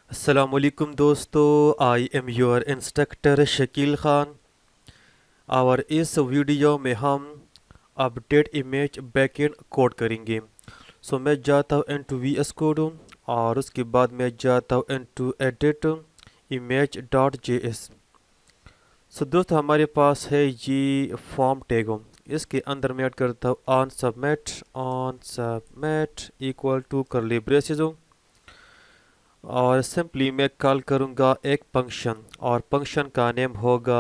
अस्सलामुअलैकुम दोस्तों, I am your instructor Shakeel Khan. और इस वीडियो में हम अपडेट इमेज बैकएंड कोड करेंगे। मैं जाता हूँ इनटू वी एस कोड और उसके बाद मैं जाता हूँ into edit image dot J S. दोस्तों हमारे पास है ये फॉर्म टैग। इसके अंदर मैं ऐड करता हूँ on submit equal to curly braces और सिंपली मैं कॉल करूँगा एक फंक्शन और फंक्शन का नेम होगा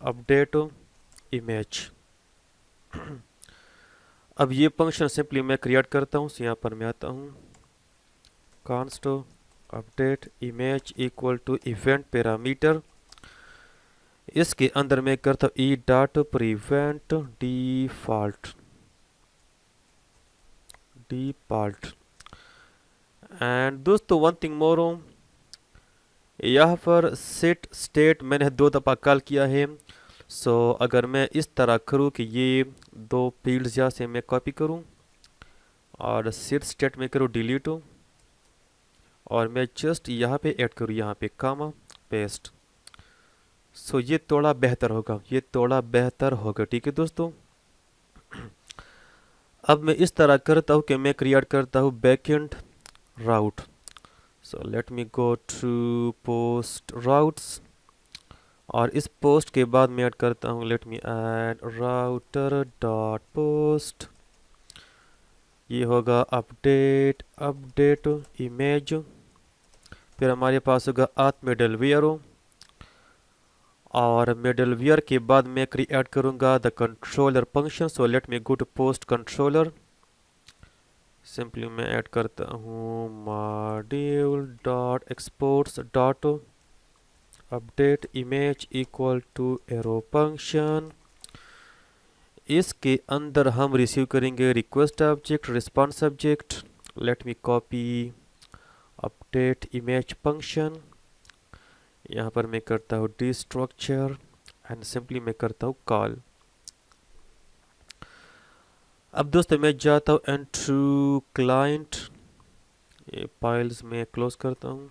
अपडेट इमेज। अब ये फंक्शन सिंपली मैं क्रिएट करता हूँ। यहाँ पर मैं आता हूँ const update image equal to event parameter. इसके अंदर मैं करता हूँ e dot prevent default. And दोस्तों वन थिंग मोर, यहाँ पर सेट स्टेट मैंने दो दफ़ा कॉल किया है। अगर मैं इस तरह करूँ कि ये दो फील्ड्स यहाँ से मैं कॉपी करूँ और सेट स्टेट में करूँ डिलीट और मैं जस्ट यहाँ पे ऐड करूँ, यहाँ पे कामा पेस्ट। ये थोड़ा बेहतर होगा, ये थोड़ा बेहतर होगा। ठीक है दोस्तों, अब मैं इस तरह करता हूँ कि मैं क्रिएट करता हूँ backend route. Let me go to post routes और इस पोस्ट के बाद मैं ऐड करता हूँ, let me add router dot post. ये होगा अपडेट इमेज। फिर हमारे पास होगा आत मिडलवेयर और मिडलवेयर के बाद मैं क्रिएट करूँगा the controller function. Let me go to post controller. Simply मैं ऐड करता हूँ module dot exports dot update image equal to arrow function. इसके अंदर हम रिसीव करेंगे request object response object. Let me copy update image function. यहाँ पर मैं करता हूँ डी स्ट्रक्चर एंड सिंपली मैं करता हूँ कॉल। अब दोस्तों मैं जाता हूँ इनटू क्लाइंट, ये फाइल्स में क्लोज करता हूँ।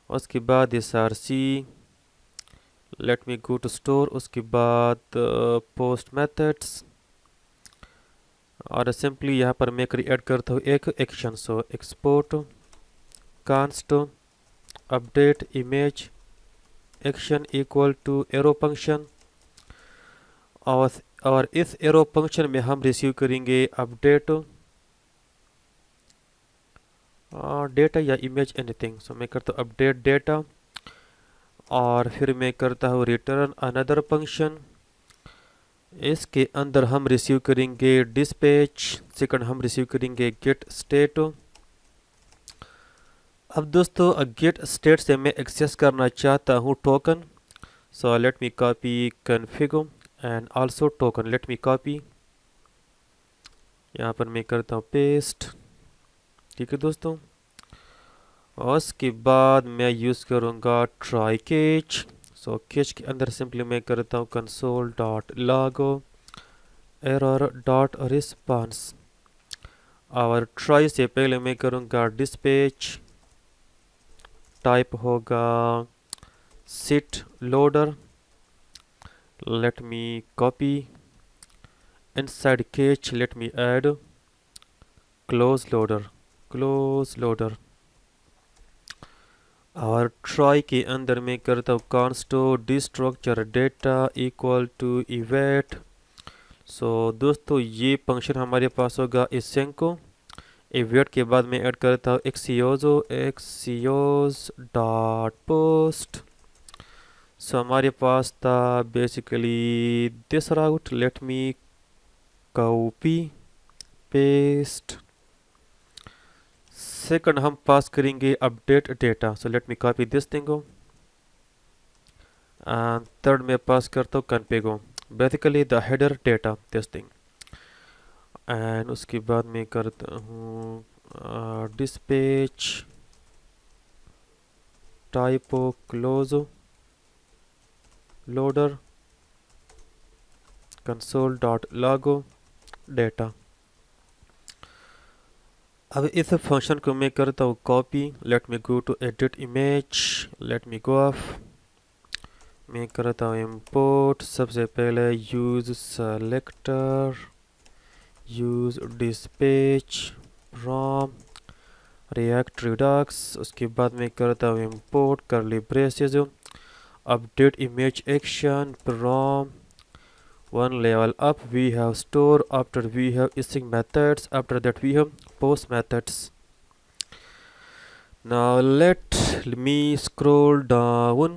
उसके बाद S R C, let me go to store. उसके बाद पोस्ट मेथड्स और सिंपली यहाँ पर मैं क्रिएट करता हूँ एक action. Export const update image action equal to arrow function और इस एरो फंक्शन में हम रिसीव करेंगे अपडेट डेटा या इमेज एनीथिंग। मैं करता हूँ अपडेट डेटा और फिर मैं करता हूँ रिटर्न अनदर फंक्शन। इसके अंदर हम रिसीव करेंगे डिस्पैच। सेकंड हम रिसीव करेंगे गेट स्टेट। अब दोस्तों गेट स्टेट से मैं एक्सेस करना चाहता हूँ token. Late me copy config and also token. Late me copy, यहाँ पर मैं करता हूँ पेस्ट। ठीक है दोस्तों, और उसके बाद मैं यूज़ करूँगा ट्राई कैच। कैच के अंदर सिंपली मैं करता हूँ console dot log error dot response और ट्राई से पहले मैं करूँगा डिस्पैच। टाइप होगा set loader. Let me copy inside cache, let me add close loader और ट्राई के अंदर मैं करता हूँ consto destructure data equal to await. दोस्तों ये फंक्शन हमारे पास होगा इसेंको। इवेट के बाद मैं ऐड करता हूँ एक्सियोज डॉट पोस्ट। हमारे पास था basically this route. Let me copy paste. Second हम पास करेंगे update data. Let me copy this thing and third में पास करता हूँ config, basically the header data this thing. And उसके बाद मैं करता हूँ dispatch typo close loader console dot log data. अब इस फंक्शन को मैं करता हूँ copy. Let me go to edit image, let me go off. मैं करता हूँ इंपोर्ट। सबसे पहले use selector, use dispatch from react Redux. उसके बाद मैं करता हूँ इंपोर्ट करली braces, update image action from one level up. We have store, after we have issuing methods, after that we have post methods. Now let me scroll down.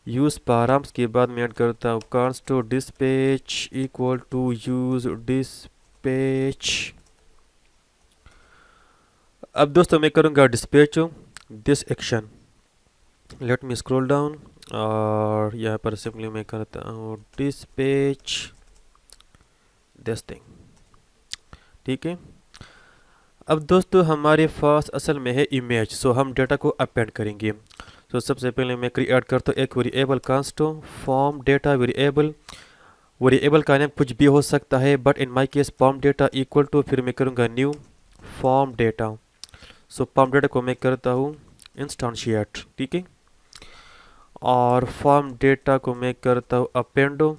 use params के बाद मैं add करता हूँ const to dispatch equal to use dispatch। अब दोस्तों मैं करूँगा dispatch this action। let me scroll down और यहाँ पर सिंपली मैं करता हूँ dispatch this thing। ठीक है। अब दोस्तों हमारे पास असल में है इमेज, सो हम डेटा को अपेंड करेंगे। सो सबसे पहले मैं क्रिएट करता हूँ एक variable const form data variable. Variable का नेम कुछ भी हो सकता है, but in my case form data equal to, फिर मैं करूँगा new form data. So form data को मैं करता हूँ इंस्टेंशिएट। ठीक है। और फॉर्म डेटा को मैं करता हूँ अपेंडो।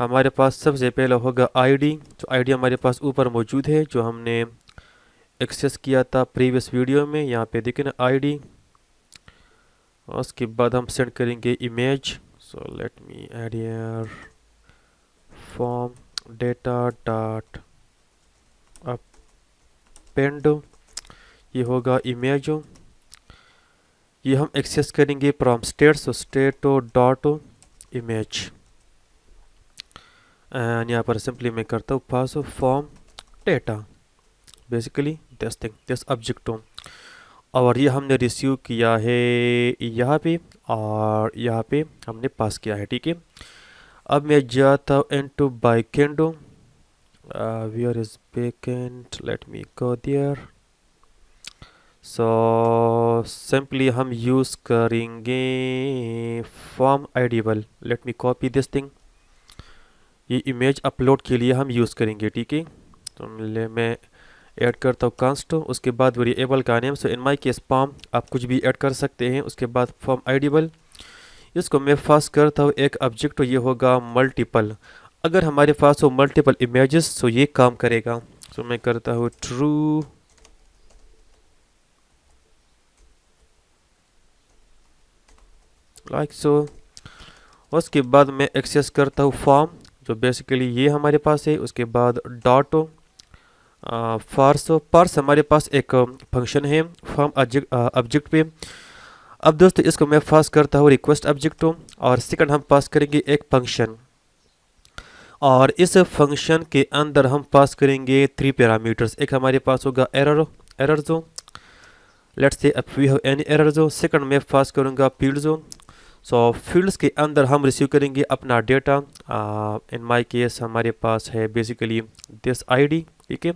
हमारे पास सबसे पहले होगा आईडी। तो आईडी हमारे पास ऊपर मौजूद है जो हमने एक्सेस किया था प्रीवियस वीडियो में। यहाँ पे देखें ना आईडी। उसके बाद हम सेंड करेंगे image. So let me add here form data dot append. ये होगा इमेज। ये हम एक्सेस करेंगे from state. So state dot image and यहाँ पर सिंपली मैं करता हूँ pass form data, basically this thing, this object. और ये हमने रिसीव किया है यहाँ पे और यहाँ पे हमने पास किया है। ठीक है। अब मैं जाता हूँ into backend. Where is backend, let me go there. So simply हम यूज़ करेंगे form ideal. Let me copy this thing. ये इमेज अपलोड के लिए हम यूज़ करेंगे। ठीक है। तो मैं ऐड करता हूँ कांस्ट, उसके बाद वेरिएबल का name. So in my case form, आप कुछ भी ऐड कर सकते हैं। उसके बाद फॉर्म आइडियल, इसको मैं पास करता हूँ एक ऑब्जेक्ट। ये होगा मल्टीपल। अगर हमारे पास हो मल्टीपल इमेजेस तो ये काम करेगा। सो मैं करता हूँ ट्रू, लाइक सो। उसके बाद मैं एक्सेस करता हूँ फॉर्म, जो बेसिकली ये हमारे पास है। उसके बाद डॉट पार्स हमारे पास एक फंक्शन है फॉर्म ऑब्जेक्ट पे। अब दोस्तों इसको मैं पास करता हूँ रिक्वेस्ट ऑब्जेक्ट, और सेकंड हम पास करेंगे एक फंक्शन। और इस फंक्शन के अंदर हम पास करेंगे 3 पैरामीटर्स। एक हमारे पास होगा एरर जो, let's say we have any error जो। सेकंड मैं पास करूँगा फील्ड जो। सो फील्ड्स के अंदर हम रिसीव करेंगे अपना डेटा। इन माय केस हमारे पास है बेसिकली दिस आईडी। ठीक है।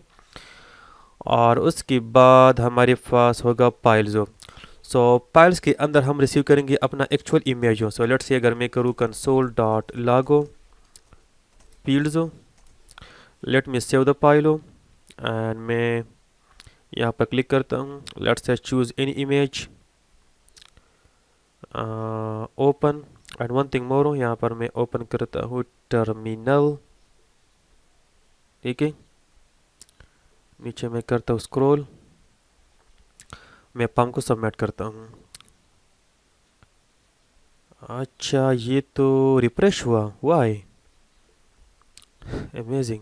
और उसके बाद हमारे पास होगा फाइल जो। सो फाइल्स के अंदर हम रिसीव करेंगे अपना एक्चुअल इमेज हो। सो लेट्स से अगर मैं करूँ कंसोल डॉट लागो फील्ड जो, late me save the file हो एंड मैं यहाँ पर क्लिक करता हूँ। Let's say choose any image, open and one thing मोर हो। यहाँ पर मैं ओपन करता हूँ टर्मिनल। ठीक है। नीचे मैं करता हूँ स्क्रॉल, मैं फॉर्म को सबमिट करता हूँ। अच्छा ये तो रिफ्रेश हुआ, why amazing.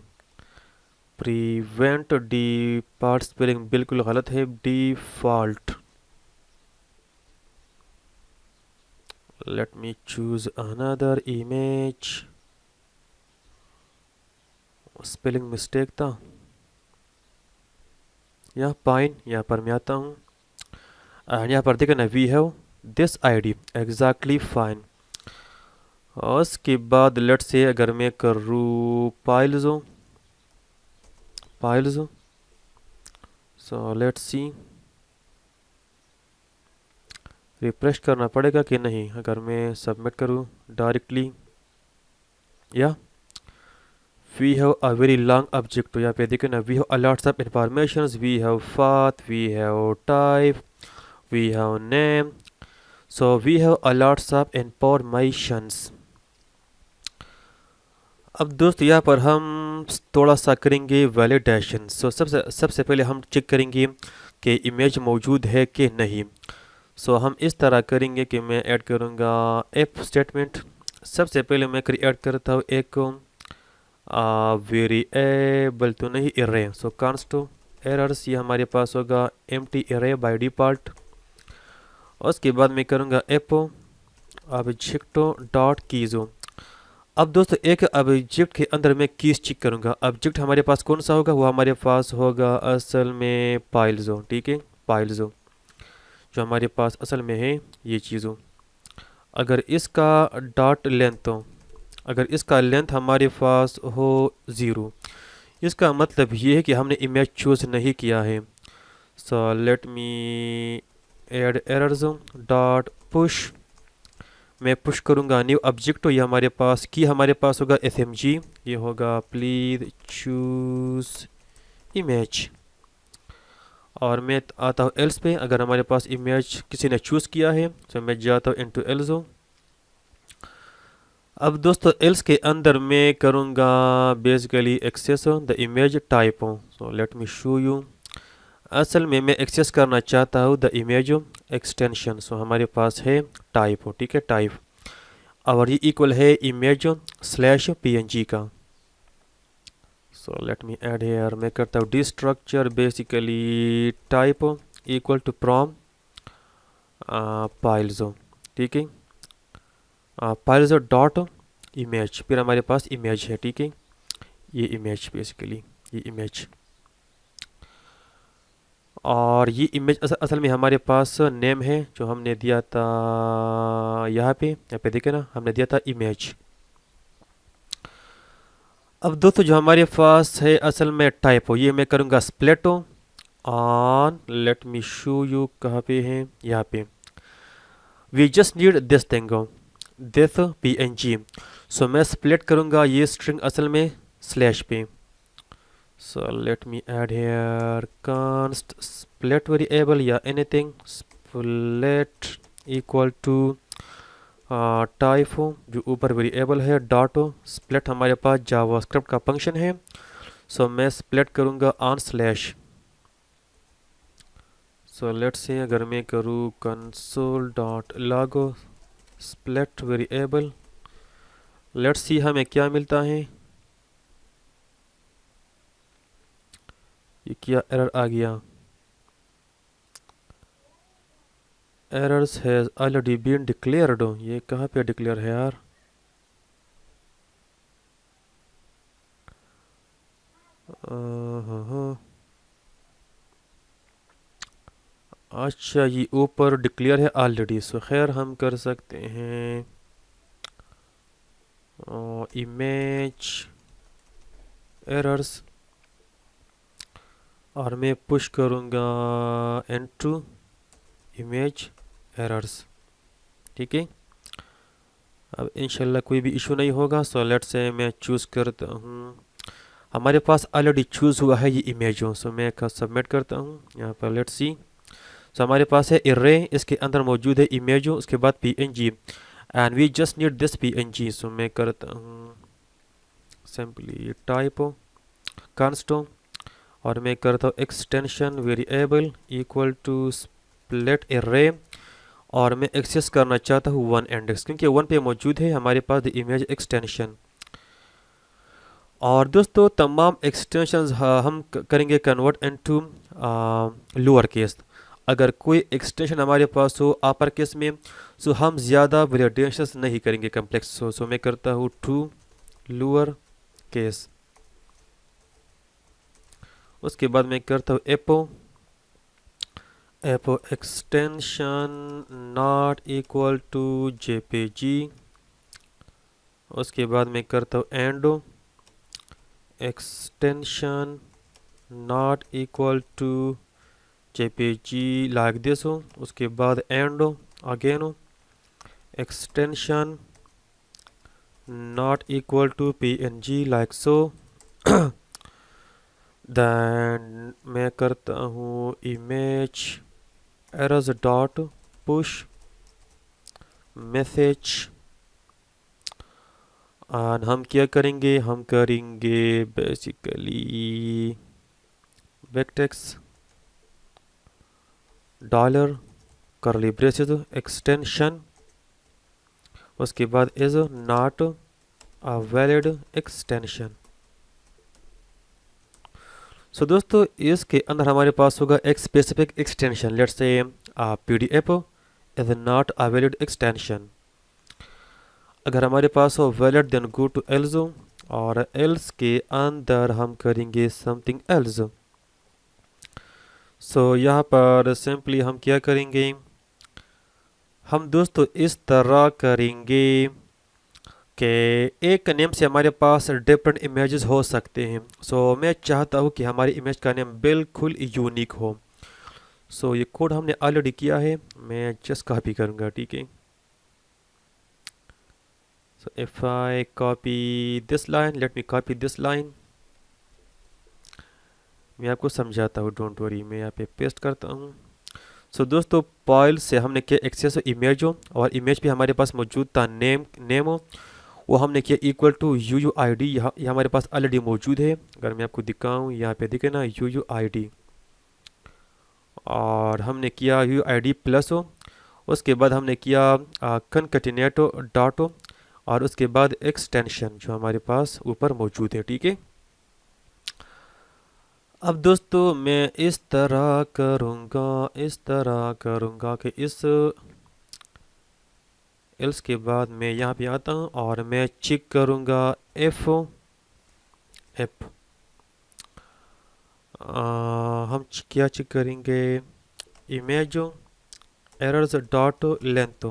Prevent default spelling बिल्कुल गलत है, default. Let me choose another image, spelling mistake था यहाँ पाइन। यहाँ पर मैं आता हूँ एंड यहाँ पर देखो ना we have this ID exactly fine. और उसके बाद लेट से अगर मैं करूँ files so let's see, refresh करना पड़ेगा कि नहीं अगर मैं सबमिट करूँ डायरेक्टली। या we have a very long object, तो यहाँ पे देखो ना, we have a lots of informations, we have path, we have type, we have name, so we have a lots of informations. अब दोस्त यहाँ पर हम थोड़ा सा करेंगे वैलिडेशन। सो सबसे सबसे पहले हम चेक करेंगे कि इमेज मौजूद है कि नहीं। सो हम इस तरह करेंगे कि मैं ऐड करूँगा इफ स्टेटमेंट। सबसे पहले मैं ऐड करता हूँ एक वेरिएबल, तो नहीं एरे। सो कांस्ट एरर्स, ये हमारे पास होगा एम्प्टी एरे बाय डिफ़ॉल्ट। उसके बाद मैं करूँगा इफ ऑब्जेक्ट डॉट कीज़ो। अब दोस्तों एक ऑब्जेक्ट के अंदर मैं कीज चेक करूँगा। ऑब्जेक्ट हमारे पास कौन सा होगा, वो हमारे पास होगा असल में पाइल्स। ठीक है, पाइल्स जो हमारे पास असल में है ये चीज़ों। अगर इसका डॉट लेंथ हो, अगर इसका लेंथ हमारे पास हो 0, इसका मतलब ये है कि हमने इमेज चूज़ नहीं किया है। So let me add errors dot push. मैं पुश करूँगा न्यू ऑब्जेक्ट, तो ये हमारे पास की हमारे पास होगा एफएमजी, ये होगा प्लीज चूज इमेज। और मैं आता हूँ एल्स पे। अगर हमारे पास इमेज किसी ने चूज़ किया है तो मैं जाता हूँ इनटू एल्स। अब दोस्तों एल्स के अंदर मैं करूँगा basically access the image type. So let me show you. असल में मैं एक्सेस करना चाहता हूँ द इमेज एक्सटेंशन। सो हमारे पास है टाइप, ठीक है, टाइप। और ये इक्वल है इमेज स्लैश png का। So let me add here. मैं करता हूँ destructure basically type equal to from पाइल्सो, ठीक है, पाइल्सो डॉट इमेज, फिर हमारे पास इमेज है, ठीक है, ये इमेज बेसिकली ये इमेज। और ये इमेज असल में हमारे पास नेम है जो हमने दिया था यहाँ पे देखे ना, हमने दिया था इमेज। अब दोस्तों जो हमारे पास है असल में टाइप हो, ये मैं करूँगा split on. Let me show you कहाँ पे है, यहाँ पे। We just need this thing, this png। सो मैं स्प्लिट करूँगा ये स्ट्रिंग असल में स्लैश पे। So let me add here const split variable या anything split equal to type हो जो ऊपर वेरिएबल है डॉट हो। स्प्लिट हमारे पास जावास्क्रिप्ट का फंक्शन है। सो मैं स्प्लिट करूँगा ऑन स्लैश। सो लेट्स से अगर मैं करूँ console dot log split variable, let's see हमें क्या मिलता है। ये क्या एरर आ गया, errors has already been declared. ये कहाँ पे डिक्लेयर है यार, हाँ, अच्छा ये ऊपर डिक्लेयर है ऑलरेडी। सो खैर हम कर सकते हैं इमेज एरर्स, और मैं पुश करूँगा इनटू इमेज एरर्स, ठीक है। अब इंशाल्लाह कोई भी इशू नहीं होगा। सो लेट से मैं चूज़ करता हूँ, हमारे पास ऑलरेडी चूज़ हुआ है ये इमेज हो। सो मैं सबमिट करता हूँ यहाँ पर। Let's see. सो हमारे पास है इरे, इसके अंदर मौजूद है इमेज हो, उसके बाद png and we just need this png। सो मैं करता हूँ सिंपली टाइप कांस्ट, और मैं करता हूँ extension variable equal to split array, और मैं एक्सेस करना चाहता हूँ वन इंडेक्स, क्योंकि वन पे मौजूद है हमारे पास द इमेज एक्सटेंशन। और दोस्तों तमाम एक्सटेंशंस हम करेंगे कन्वर्ट इनटू लोअर केस। अगर कोई एक्सटेंशन हमारे पास हो अपर केस में, सो हम ज़्यादा वैलिडेशंस नहीं करेंगे कम्प्लेक्स। सो मैं करता हूँ टू लोअर केस। उसके बाद मैं करता हूँ एपो extension not equal to jpg। उसके बाद मैं करता हूँ and extension not equal to jpg like this हो। उसके बाद एंडो अगेन हो extension not equal to png like so. Then मैं करता हूँ image errors dot push message. और हम क्या करेंगे, हम करेंगे basically backtick dollar curly braces extension, उसके बाद is not a valid extension. So दोस्तों इसके अंदर हमारे पास होगा एक specific extension, let's say PDF is not a valid extension. अगर हमारे पास हो valid then go to else, और एल्स के अंदर हम करेंगे समथिंग एल्स। सो यहाँ पर सिंपली हम क्या करेंगे, हम दोस्तों इस तरह करेंगे कि एक नेम से हमारे पास डिफरेंट इमेजेस हो सकते हैं। सो मैं चाहता हूँ कि हमारी इमेज का नेम बिल्कुल यूनिक हो। सो ये कोड हमने ऑलरेडी किया है, मैं जस्ट कॉपी करूँगा, ठीक है। So if I copy this line, late me copy this line. मैं आपको समझाता हूँ, डोंट वरी। मैं यहाँ पे पेस्ट करता हूँ। सो दोस्तों फाइल से हमने किया एक्सेस इमेज हो, और इमेज पे हमारे पास मौजूद था नेम हो, वो हमने किया equal to U U I D. यहाँ ये हमारे पास ऑलरेडी मौजूद है। अगर मैं आपको दिखाऊँ, यहाँ पे दिखे ना यू यू आई डी, और हमने किया यू आई डी प्लस हो, उसके बाद हमने किया कनकटिनेटो डॉट हो, और उसके बाद एक्सटेंशन जो हमारे पास ऊपर मौजूद है, ठीक है। अब दोस्तों मैं इस तरह करूँगा कि इस एल्स के बाद मैं यहाँ पे आता हूँ और मैं चेक करूँगा एफ एफ। हम क्या चेक करेंगे, इमेज एरर्स डॉट लेंथ।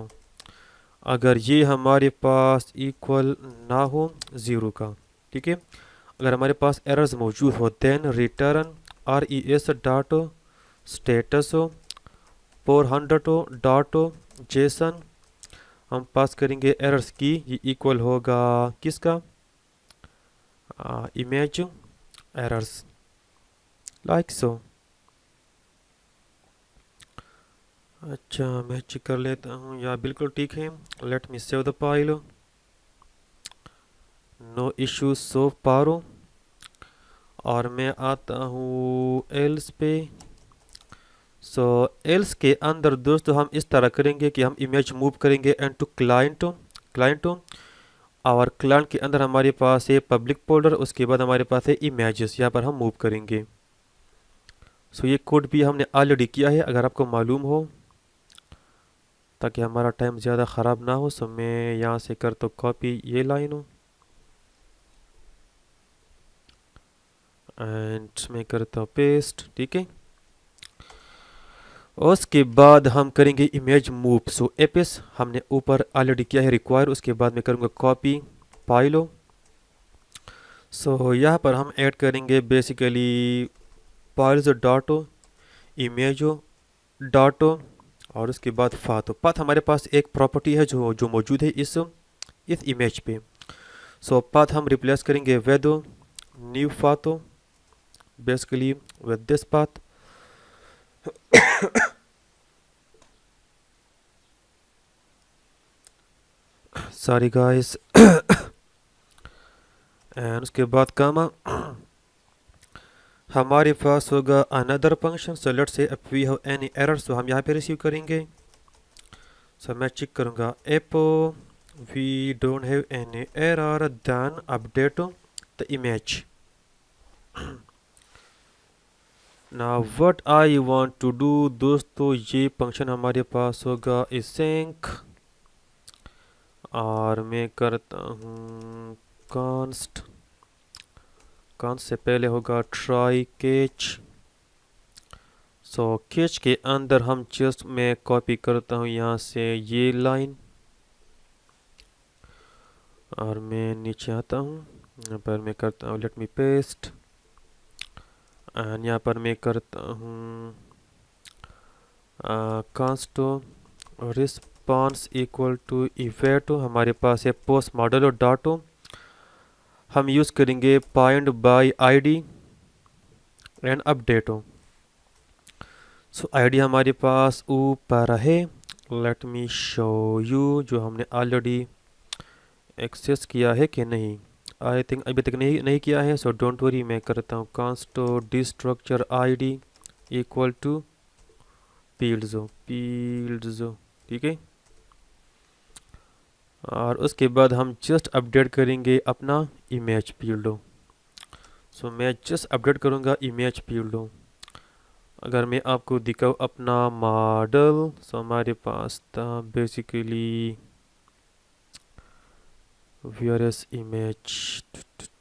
अगर ये हमारे पास इक्वल ना हो ज़ीरो का, ठीक है, अगर हमारे पास एरर्स मौजूद हो then return R E S dot status 400 dot JSON. हम पास करेंगे एरर्स की, ये इक्वल होगा किसका, इमेज एरर्स, लाइक सो। अच्छा मैं चेक कर लेता हूँ, या बिल्कुल ठीक है। Let me save the file, no issue so पारो। और मैं आता हूँ एल्स पे। सो एल्स के अंदर दोस्तों हम इस तरह करेंगे कि हम इमेज मूव करेंगे एंड टू क्लाइंट और क्लाइंट के अंदर हमारे पास है पब्लिक फोल्डर, उसके बाद हमारे पास है इमेजेस, यहाँ पर हम मूव करेंगे। सो ये कोड भी हमने ऑलरेडी किया है, अगर आपको मालूम हो, ताकि हमारा टाइम ज़्यादा ख़राब ना हो। सो मैं यहाँ से कर तो कॉपी ये लाइन हूँ, एंड मैं करता हूँ पेस्ट, ठीक है। उसके बाद हम करेंगे इमेज मूव। सो एपिस हमने ऊपर ऑलरेडी किया है रिक्वायर, उसके बाद मैं करूँगा कॉपी फाइलो। सो यहाँ पर हम ऐड करेंगे बेसिकली फाइल्स डॉटो इमेजो डॉटो, और उसके बाद फातो। पाथ हमारे पास एक प्रॉपर्टी है जो जो मौजूद है इस इमेज पे। सो पाथ हम रिप्लेस करेंगे with new photo, basically with this path. Sorry guys. And उसके बाद कामा हमारे पास होगा another function. So let's say if we have any error, so हम यहाँ पे रिसीव करेंगे। सो मैं चेक करूँगा if we don't have any error then update the image. ना what I want to do दोस्तों, ये फंक्शन हमारे पास होगा सिंक, और मैं करता हूँ कॉन्स्ट से पहले होगा ट्राई कैच। सो कैच के अंदर हम जस्ट मैं कॉपी करता हूँ यहाँ से ये लाइन, और मैं नीचे आता हूँ, यहाँ पर मैं करता हूँ लेट मी पेस्ट, एंड यहाँ पर मैं करता हूँ const response equal to await. हमारे पास है पोस्ट मॉडल डॉटो, हम यूज़ करेंगे find by ID and update हो। सो आईडी हमारे पास ऊपर है। लेट मी शो यू जो हमने ऑलरेडी एक्सेस किया है कि नहीं। आई थिंक अभी तक नहीं किया है, सो डोंट वरी, मैं करता हूँ const destructure ID equal to fields, ठीक है। और उसके बाद हम जस्ट अपडेट करेंगे अपना इमेज फील्ड। सो मैं जस्ट अपडेट करूँगा इमेज फील्ड। अगर मैं आपको दिखाऊँ अपना मॉडल, सो हमारे पास था बेसिकली वेयरएस इमेज,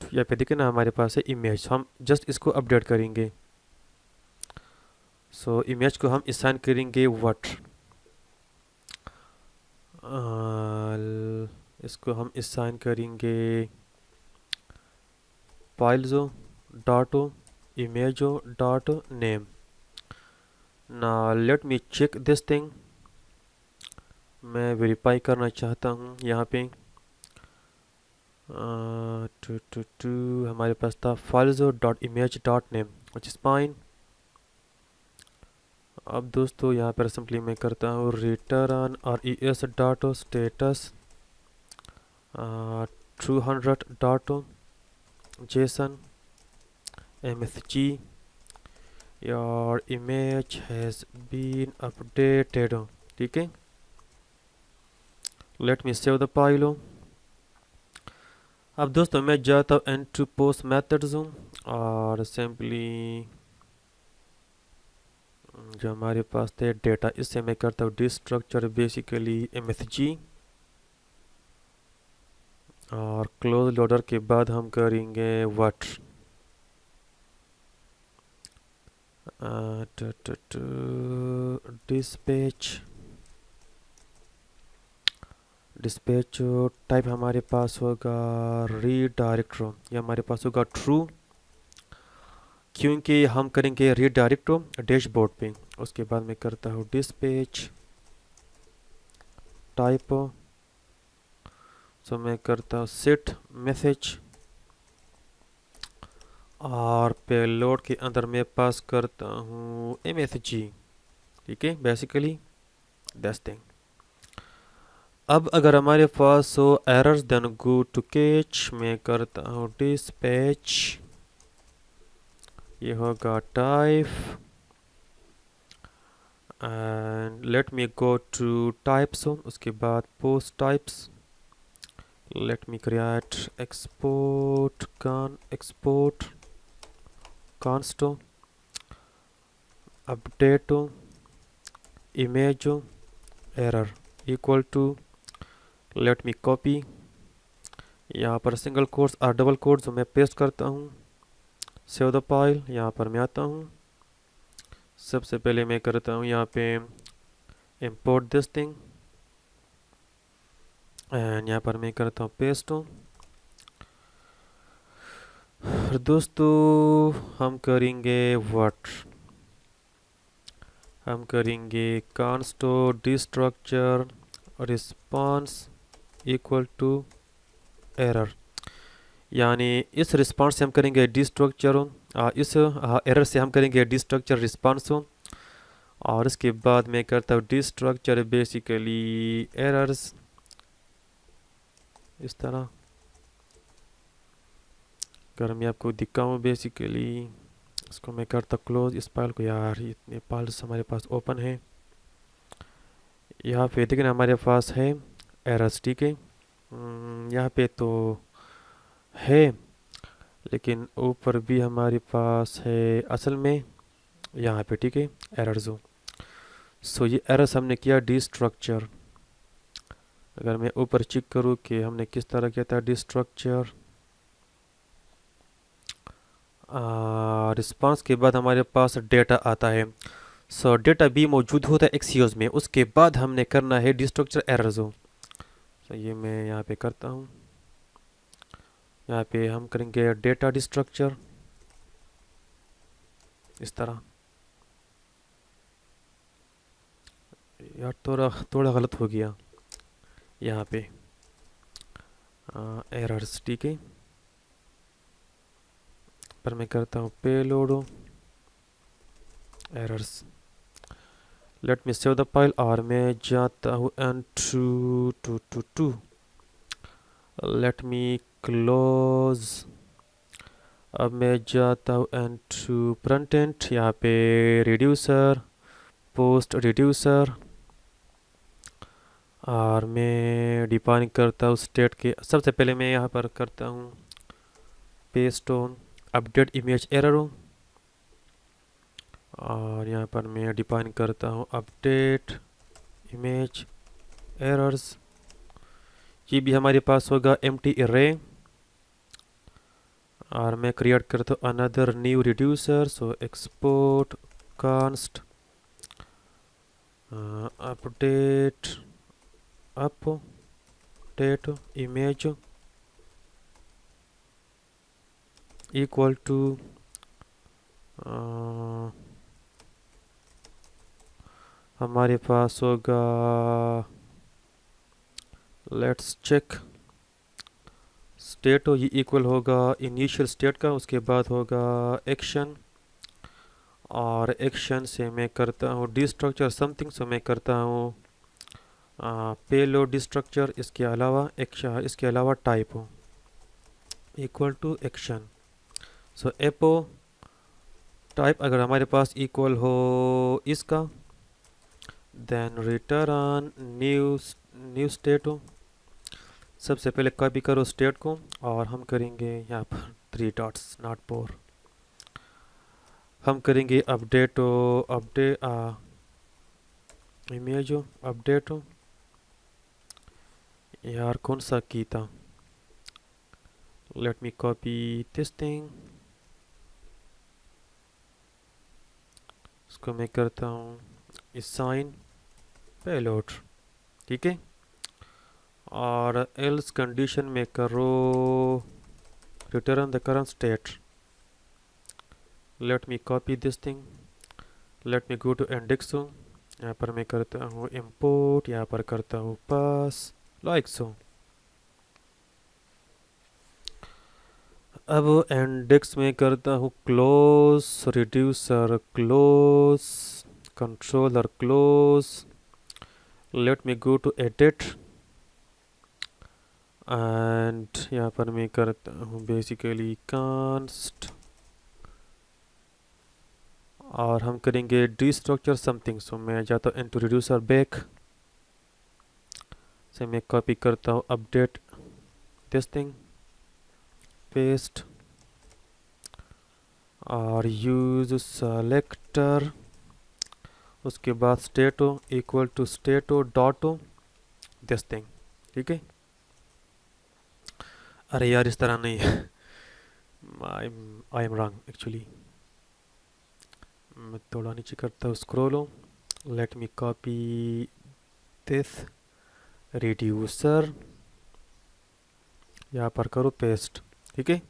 यहाँ पे देखे ना हमारे पास है इमेज, हम जस्ट इसको अपडेट करेंगे। सो इमेज को हम असाइन करेंगे व्हाट, इसको हम असाइन करेंगे files dot image dot name. ना let me check this thing, मैं वेरीफाई करना चाहता हूँ यहाँ पे। हमारे पास था files dot image dot name which is fine. अब दोस्तों यहाँ पर सिंपली मैं करता हूँ रिटर्न और S dot status 200 dot JSON msg your image has been updated, ठीक है। Let me save the file. अब दोस्तों मैं जाता हूँ एंड टू पोस्ट मेथड्स और सिंपली जो हमारे पास थे डेटा, इससे मैं करता हूँ डिस्ट्रक्चर बेसिकली msg और क्लोज लोडर के बाद हम करेंगे व्हाट डिस्पैच टाइप हमारे पास होगा रीडायरेक्ट, ये हमारे पास होगा ट्रू, क्योंकि हम करेंगे रीडायरेक्ट डैशबोर्ड पे। उसके बाद मैं करता हूँ डिस्पैच टाइप, सो मैं करता हूँ सेट मैसेज और पेलोड के अंदर मैं पास करता हूँ msg, ठीक है। Basically that's thing. अब अगर हमारे पास हो errors then go to catch, मैं करता हूँ डिस्पैच, ये होगा type and let me go to types, उसके बाद post types, let me create export const update image error equal to, let me copy, यहाँ पर सिंगल कोट्स और डबल कोट्स मैं पेस्ट करता हूँ। सेव द फाइल, यहाँ पर मैं आता हूँ। सबसे पहले मैं करता हूँ यहाँ पे इंपोर्ट दिस थिंग एंड यहाँ पर मैं करता हूँ पेस्ट। और दोस्तों हम करेंगे व्हाट, हम करेंगे const destructure response equal to error, यानी इस रिस्पांस से हम करेंगे डिस्ट्रक्चर, इस एरर से हम करेंगे डिस्ट्रक्चर रिस्पांस। और इसके बाद मैं करता हूँ डिस्ट्रक्चर बेसिकली एरर्स, इस तरह। अगर मैं आपको दिखाऊँ बेसिकली, इसको मैं करता क्लोज इस फाइल को, यार इतने फाइल्स हमारे पास ओपन है। यहाँ पे देखिए हमारे पास है एरर्स, ठीक है। यहाँ पे तो है, लेकिन ऊपर भी हमारे पास है असल में यहाँ पे, ठीक है, एरर्स। सो ये एरर्स हमने किया डिस्ट्रक्चर। अगर मैं ऊपर चेक करूँ कि हमने किस तरह किया था डिस्ट्रक्चर, रिस्पांस के बाद हमारे पास डेटा आता है। सो डेटा भी मौजूद होता है एक्सियोज में, उसके बाद हमने करना है डिस्ट्रक्चर एरर्स। सो ये मैं यहाँ पे करता हूँ, यहाँ पे हम करेंगे डेटा डिस्ट्रक्चर इस तरह। यार थोड़ा थोड़ा गलत हो गया यहाँ पे एरर्स, ठीक है। पर मैं करता हूँ payload errors. Late me save the file और मैं जाता हूँ N2 लेट मी क्लोज। अब मैं जाता हूँ N2 फ्रंट एंड, यहाँ पे रिड्यूसर पोस्ट रिड्यूसर और मैं डिफाइन करता हूँ स्टेट के। सबसे पहले मैं यहाँ पर करता हूँ paste on update image error और यहाँ पर मैं डिफाइन करता हूँ अपडेट इमेज एरर्स। ये भी हमारे पास होगा एम्प्टी array और मैं क्रिएट करता हूँ another new reducer. So export const update image equal to हमारे पास होगा, लेट्स चेक, स्टेट ये इक्वल होगा इनिशियल स्टेट का, उसके बाद होगा एक्शन और एक्शन से मैं करता हूँ डिस्ट्रक्चर समथिंग। सो मैं करता हूँ पेलोड डिस्ट्रक्चर, इसके अलावा एक्शन, इसके अलावा टाइप हो इक्वल टू एक्शन। सो एपो टाइप अगर हमारे पास इक्वल हो इसका, देन रिटर्न न्यू स्टेट हो। सबसे पहले कॉपी करो स्टेट को और हम करेंगे यहाँ पर 3 डॉट्स नॉट 4। हम करेंगे अपडेट इमेज अपडेट यार कौन सा की था, late me copy this thing. इसको मैं करता हूँ assign पेलोड, ठीक है। और एल्स कंडीशन में करो return the current state. Let me copy this thing, let me go to index. यहाँ पर मैं करता हूँ इंपोर्ट, यहाँ पर करता हूँ पास लाइक सो। अब इंडेक्स में करता हूँ close reducer close controller close. Let me go to edit and यहाँ पर मैं करता हूँ बेसिकली कांस्ट और हम करेंगे डिस्ट्रक्चर समथिंग। सो मैं जाता हूँ इनटू रिड्यूसर बैक से मैं कॉपी करता हूँ अपडेट दिस थिंग पेस्ट और यूज सेलेक्टर, उसके बाद स्टेटो इक्वल टू स्टेटो डॉटो दिस थिंग, ठीक है। अरे यार इस तरह नहीं है, आई एम रॉन्ग एक्चुअली। मैं थोड़ा नीचे करता हूँ स्क्रॉल हो, late me copy this reducer, यहाँ पर करो पेस्ट, ठीक है।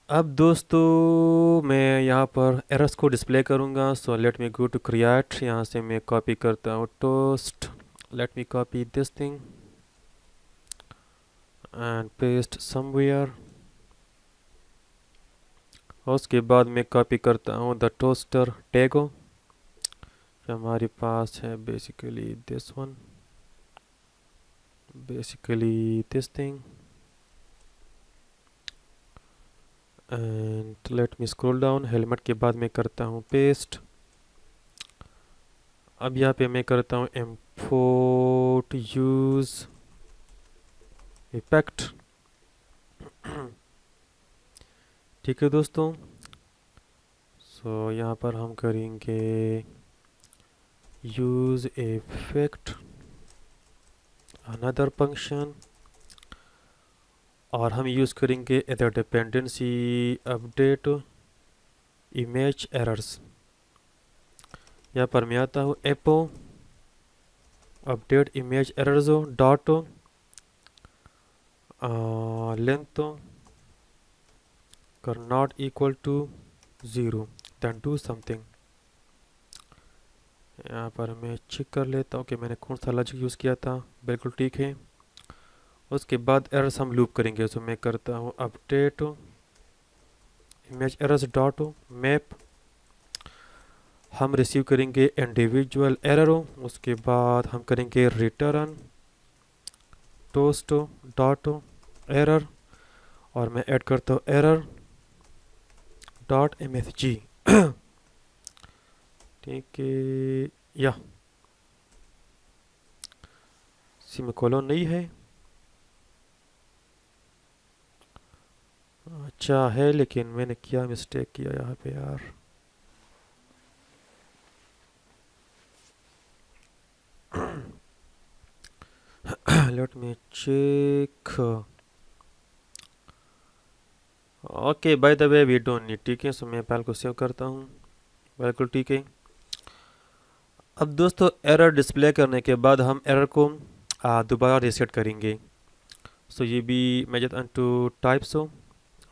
अब दोस्तों मैं यहाँ पर एरर्स को डिस्प्ले करूँगा। So let me go to create, यहाँ से मैं कॉपी करता हूँ toast, let me copy this thing and paste somewhere. उसके बाद मैं कॉपी करता हूँ द टोस्टर टैगो, हमारे पास है basically this one, basically this thing and let me scroll down. Helmet के बाद मैं करता हूँ पेस्ट। अब यहाँ पे मैं करता हूँ इम्पोर्ट यूज इफेक्ट, ठीक है दोस्तों। सो यहाँ पर हम करेंगे यूज इफेक्ट अनदर फंक्शन और हम यूज़ करेंगे इधर डिपेंडेंसी अपडेट इमेज एरर्स। यहाँ पर मैं आता हूँ एपो update image errors dot length कर not equal to 0 then do something. यहाँ पर मैं चेक कर लेता हूँ कि मैंने कौन सा लॉजिक यूज़ किया था, बिल्कुल ठीक है। उसके बाद एरर्स हम लूप करेंगे। सो मैं करता हूँ update image errors dot map, हम रिसीव करेंगे इंडिविजुअल एरर, उसके बाद हम करेंगे रिटर्न टोस्ट डॉट एरर, और मैं ऐड करता हूँ एरर डॉट msg। ठीक है, या सेमीकोलन नहीं है, अच्छा है, लेकिन मैंने क्या मिस्टेक किया यहाँ पे यार। Let me check. Okay, by the way we don't need, ठीक है, सो मैं फाइल को सेव करता हूँ। बिल्कुल ठीक है। अब दोस्तों एरर डिस्प्ले करने के बाद हम एरर को दोबारा रीसेट करेंगे। सो ये भी मैं जाता हूँ टू टाइप्स हो,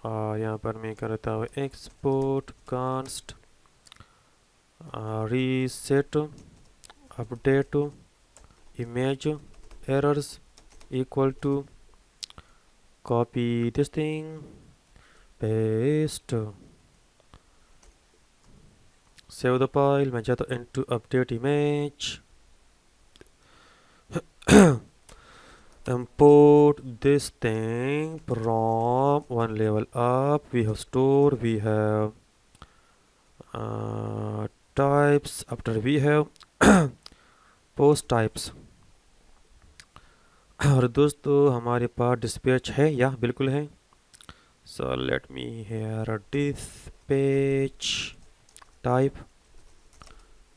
और यहाँ पर मैं करता हूँ export const reset update image errors equal to copy this thing, paste, save the file, मैं जाता हूँ into update image, import this thing from one level up, we have store, we have types, after we have post types। और दोस्तों हमारे पास dispatch है या बिल्कुल है। So let me here dispatch type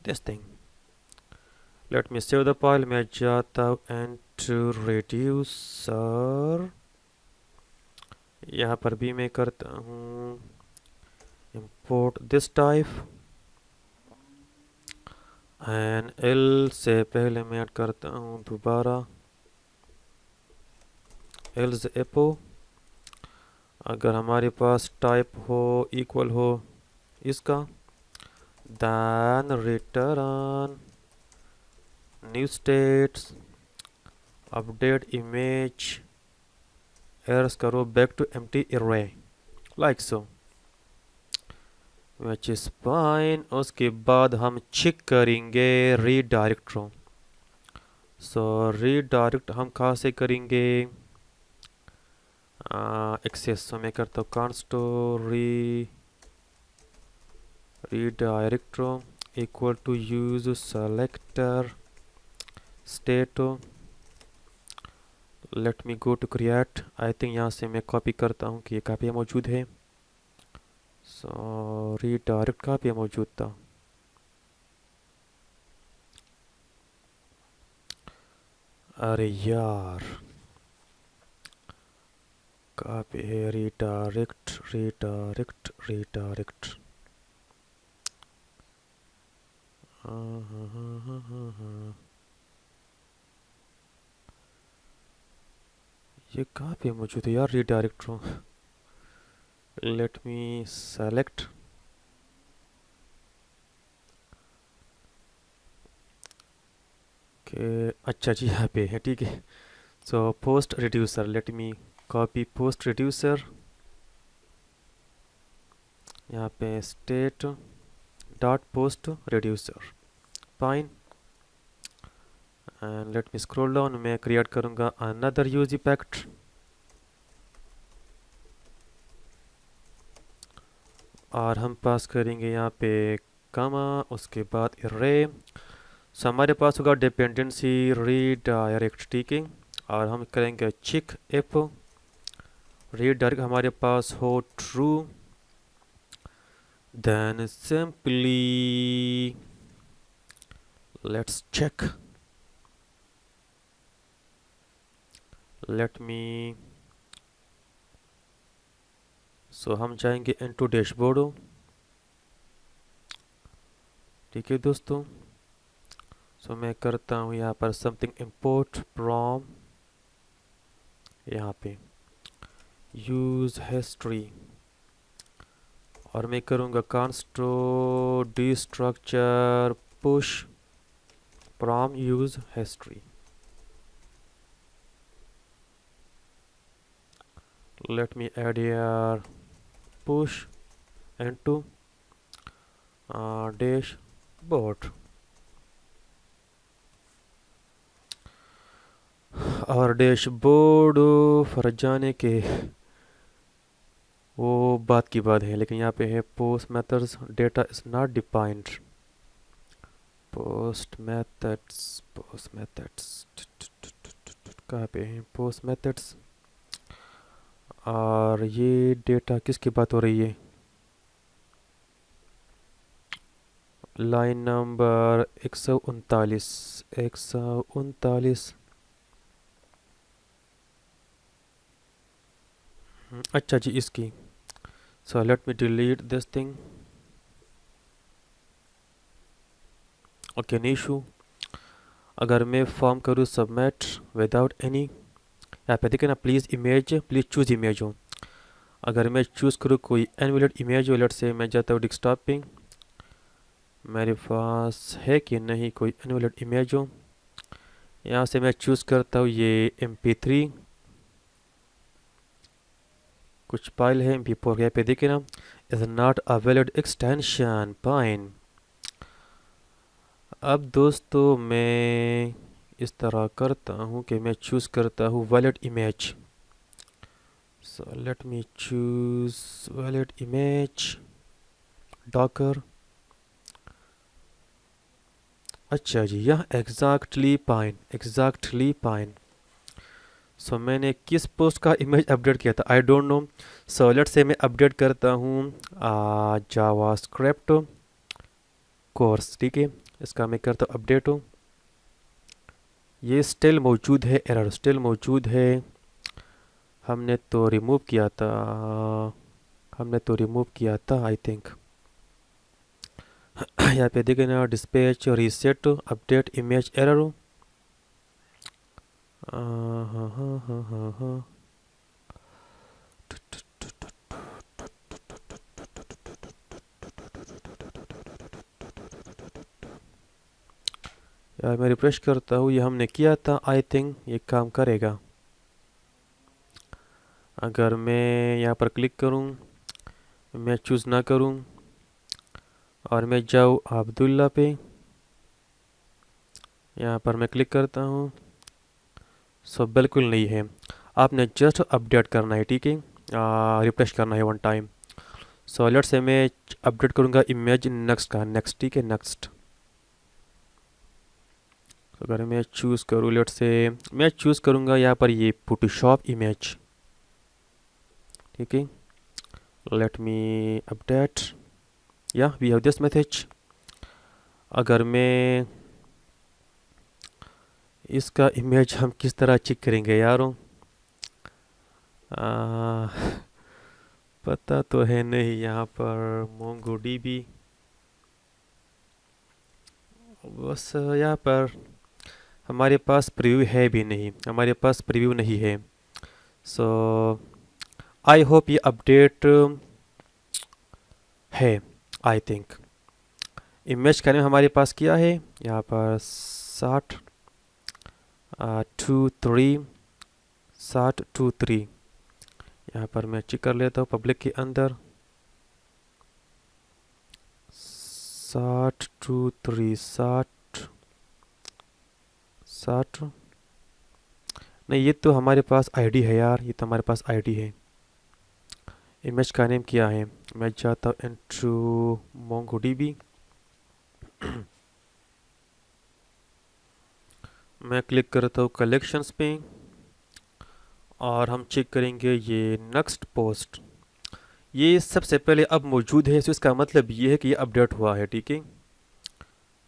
this thing, let me save the file, मैं जाता हूँ एंड रिड्यूसर, यहाँ पर भी मैं करता हूँ import this type, and L से पहले मैं ऐड करता हूँ दोबारा एल्स एपो, अगर हमारे पास टाइप हो इक्वल हो इसका, then return new states update image errors करो back to empty array like so, which is fine। उसके बाद हम चेक करेंगे रीडायरेक्ट रो। सो रीडायरेक्ट हम कहाँ से करेंगे, एक्सेस, so मैं करता हूँ const redirect equal to use selector state, let me go to create, I think यहाँ से मैं कॉपी करता हूँ कि ये कहाँ पे मौजूद है। सो रीडायरेक्ट कहाँ पे मौजूद था, अरे यार कहाँ पे है रीडायरेक्ट रीडायरेक्ट रीडायरेक्ट, हाँ हाँ हाँ हाँ हाँ हाँ, ये कहाँ पे मौजूद है यार रीडायरेक्ट रो। लेट मी सेलेक्ट, के अच्छा जी यहाँ पे है, ठीक है। So post reducer, late me copy post reducer, यहाँ पे state dot post reducer, fine, and let me scroll down, मैं क्रिएट करूँगा अनदर यूज इफेक्ट, और हम पास करेंगे यहाँ पे कमा, उसके बाद array, सो हमारे पास होगा डिपेंडेंसी रीडायरेक्ट, ठीक है, और हम करेंगे चेक इफ रीडायरेक्ट हमारे पास हो true, then simply let's check, let me, सो हम जाएंगे इनटू डैशबोर्ड, ठीक है दोस्तों। सो मैं करता हूँ यहाँ पर समथिंग इम्पोर्ट फ्रॉम, यहाँ पे यूज हिस्ट्री, और मैं करूँगा const destructure push from use history, let me add here push into dashboard। और डैशबोर्ड पर जाने के वो बात की बात है, लेकिन यहाँ पे है post methods data is not defined. Post methods कहाँ पे है पोस्ट मेथड्स? और ये डेटा किसकी बात हो रही है? Line number 139। 139। अच्छा जी, इसकी। So let me delete this thing. Okay, no issue. अगर मैं फॉर्म करूँ सबमिट विदाउट एनी, यहाँ पे देखिए ना, प्लीज़ चूज़ इमेज हो। अगर मैं चूज़ करूँ कोई एनवेलेट इमेज हो, लेट से मैं जाता हूँ डेस्कटॉप पे, मेरे पास है कि नहीं कोई एनवेलेट इमेज हो। यहाँ से मैं चूज़ करता हूँ ये MP3 कुछ फाइल है MP4। यहाँ पे देखिए ना, is not a valid extension pine. अब दोस्तों मैं इस तरह करता हूँ कि मैं चूज़ करता हूँ वैलिड इमेज। सो लेट मी चूज़ वैलिड इमेज डॉकर। अच्छा जी, यह एग्जैक्टली पाइन। सो मैंने किस पोस्ट का इमेज अपडेट किया था, I don't know. So let से मैं अपडेट करता हूँ जावास्क्रिप्ट कोर्स, ठीक है। इसका मैं करता हूँ अपडेट हूँ। ये स्टिल मौजूद है, एरर स्टिल मौजूद है। हमने तो रिमूव किया था, आई थिंक। यहाँ पे देखें ना, dispatch reset update image error. हाँ हाँ हाँ हाँ हाँ हाँ। यार मैं रिफ्रेश करता हूँ, ये हमने किया था, आई थिंक ये काम करेगा। अगर मैं यहाँ पर क्लिक करूँ, मैं चूज़ ना करूँ और मैं जाऊँ अब्दुल्ला पे, यहाँ पर मैं क्लिक करता हूँ, सो बिल्कुल नहीं है। आपने जस्ट अपडेट करना है, ठीक है, रिफ्रेश करना है 1 टाइम। सो लेट से मैं अपडेट करूँगा इमेज नेक्स्ट का, नेक्स्ट, ठीक है, नेक्स्ट। अगर मैं चूज़ करूँ, लेट से मैं चूज़ करूँगा यहाँ पर ये फोटोशॉप इमेज, ठीक है। लेट मी अपडेट, या वी हैव दिस मैसेज। अगर मैं इसका इमेज हम किस तरह चेक करेंगे यारों? आ, पता तो है नहीं। यहाँ पर MongoDB, बस यहाँ पर हमारे पास प्रीव्यू है भी नहीं, हमारे पास प्रीव्यू नहीं है। सो आई होप ये अपडेट है, आई थिंक। इमेज का नेम हमारे पास क्या है यहाँ पर, 6023 यहाँ पर मैं चेक कर लेता हूँ पब्लिक के अंदर। 6023 नहीं, ये तो हमारे पास आईडी है यार, ये तो हमारे पास आईडी है। इमेज का नेम क्या है? मैं जाता हूँ इनटू MongoDB, मैं क्लिक करता हूँ कलेक्शंस पे और हम चेक करेंगे ये नेक्स्ट पोस्ट। ये सबसे पहले अब मौजूद है, तो इसका मतलब ये है कि ये अपडेट हुआ है, ठीक है।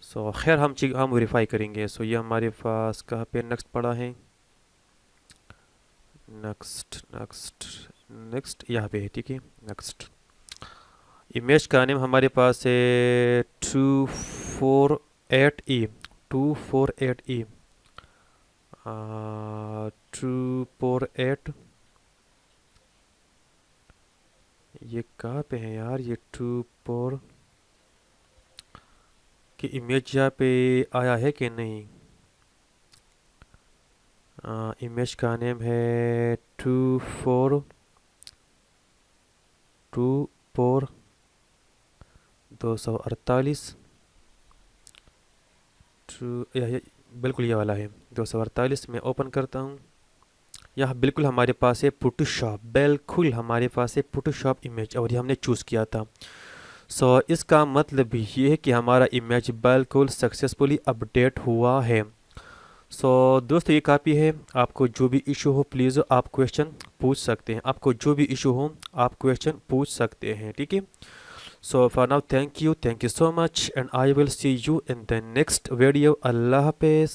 सो खैर हम वेरीफाई करेंगे। सो ये हमारे पास कहाँ पे नेक्स्ट पड़ा है, नेक्स्ट नेक्स्ट नेक्स्ट यहाँ पे है, ठीक है, नेक्स्ट। इमेज का नेम हमारे पास है 248E, 248E, 248। ये कहाँ पे है यार, ये 24 की इमेज यहाँ पे आया है कि नहीं? इमेज का नेम है 2424। 248 बिल्कुल ये वाला है 248 में ओपन करता हूँ। यहाँ बिल्कुल हमारे पास है फोटोशॉप, बिल्कुल हमारे पास है फोटोशॉप इमेज और ये हमने चूज़ किया था। इसका मतलब ये है कि हमारा इमेज बिल्कुल सक्सेसफुली अपडेट हुआ है। दोस्तों ये काफ़ी है। आपको जो भी इशू हो प्लीज़ आप क्वेश्चन पूछ सकते हैं, आपको जो भी इशू हो आप क्वेश्चन पूछ सकते हैं, ठीक है। For now thank you so much and I will see you in the next video. Allah हाफिज़।